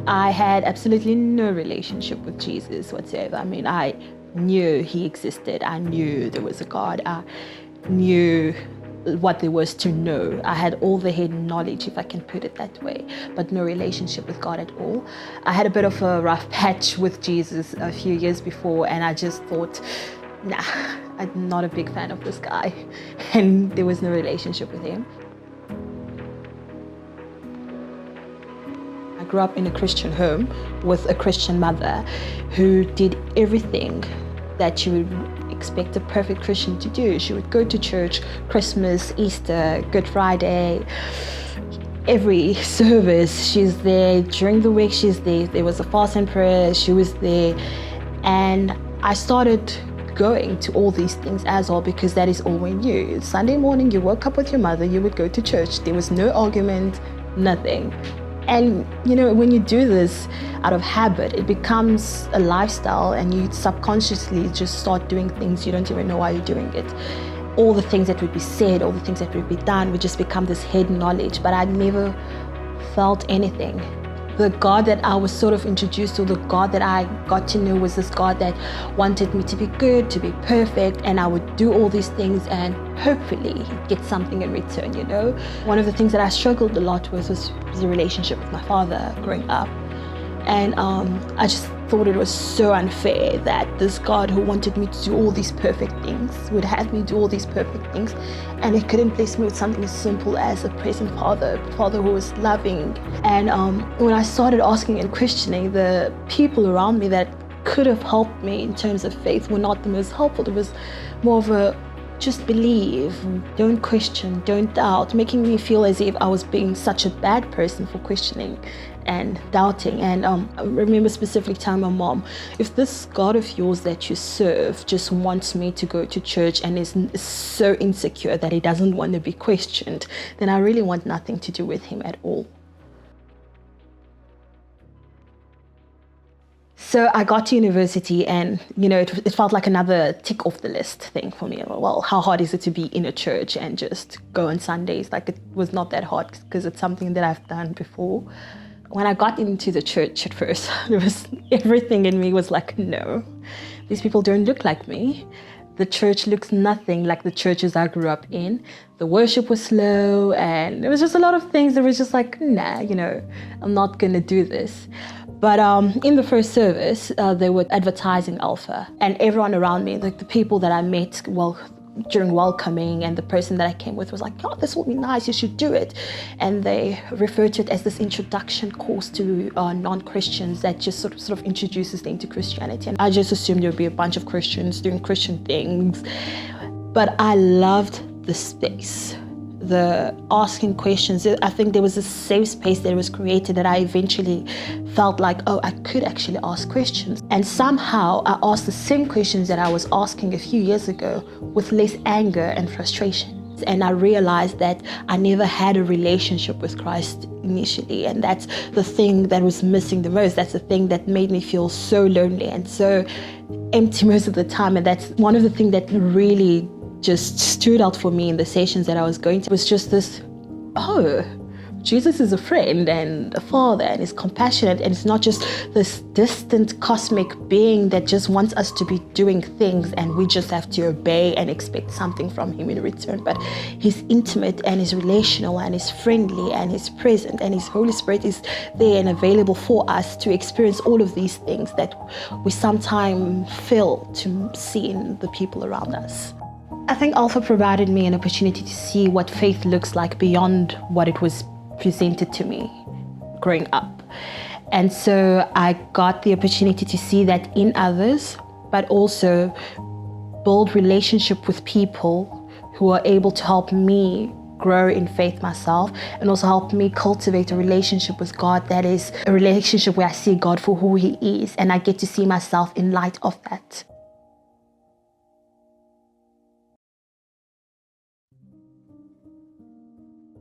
I had absolutely no relationship with Jesus whatsoever. I mean, I knew he existed. I knew there was a God. I knew what there was to know. I had all the hidden knowledge, if I can put it that way, but no relationship with God at all. I had a bit of a rough patch with Jesus a few years before, and I just thought, nah, I'm not a big fan of this guy. And there was no relationship with him. I grew up in a Christian home with a Christian mother who did everything that you would expect a perfect Christian to do. She would go to church, Christmas, Easter, Good Friday, every service she's there. During the week she's there. There was a fast and prayer, she was there. And I started going to all these things as well because that is all we knew. Sunday morning you woke up with your mother, you would go to church. There was no argument, nothing. And you know, when you do this out of habit, it becomes a lifestyle and you subconsciously just start doing things you don't even know why you're doing it. All the things that would be said, all the things that would be done would just become this hidden knowledge, but I never felt anything. The God that I was sort of introduced to, the God that I got to know was this God that wanted me to be good, to be perfect, and I would do all these things and hopefully get something in return, you know? One of the things that I struggled a lot with was the relationship with my father growing up. And I just thought it was so unfair that this God who wanted me to do all these perfect things would have me do all these perfect things, and he couldn't bless me with something as simple as a present father who was loving. And when I started asking and questioning, the people around me that could have helped me in terms of faith were not the most helpful. It was more of a just believe, don't question, don't doubt, making me feel as if I was being such a bad person for questioning and doubting. And I remember specifically telling my mom, if this God of yours that you serve just wants me to go to church and is so insecure that he doesn't want to be questioned, then I really want nothing to do with him at all. So I got to university and, you know, it felt like another tick off the list thing for me. Well, how hard is it to be in a church and just go on Sundays? Like, it was not that hard because it's something that I've done before. When I got into the church at first, there was everything in me was like, no, these people don't look like me. The church looks nothing like the churches I grew up in. The worship was slow and there was just a lot of things that was just like, nah, you know, I'm not gonna do this. But in the first service, they were advertising Alpha, and everyone around me, like the people that I met, well, during welcoming, and the person that I came with was like, oh, this will be nice, you should do it. And they referred to it as this introduction course to non-Christians that just sort of introduces them to Christianity. And I just assumed there would be a bunch of Christians doing Christian things. But I loved the space, the asking questions. I think there was a safe space that was created that I eventually felt like, oh, I could actually ask questions. And somehow I asked the same questions that I was asking a few years ago with less anger and frustration. And I realized that I never had a relationship with Christ initially. And that's the thing that was missing the most. That's the thing that made me feel so lonely and so empty most of the time. And that's one of the things that really just stood out for me in the sessions that I was going to. It was just this, oh, Jesus is a friend and a father and is compassionate, and it's not just this distant cosmic being that just wants us to be doing things and we just have to obey and expect something from him in return. But he's intimate and he's relational and he's friendly and he's present, and his Holy Spirit is there and available for us to experience all of these things that we sometimes fail to see in the people around us. I think Alpha provided me an opportunity to see what faith looks like beyond what it was presented to me growing up. And so I got the opportunity to see that in others, but also build relationship with people who are able to help me grow in faith myself, and also help me cultivate a relationship with God that is a relationship where I see God for who he is, and I get to see myself in light of that.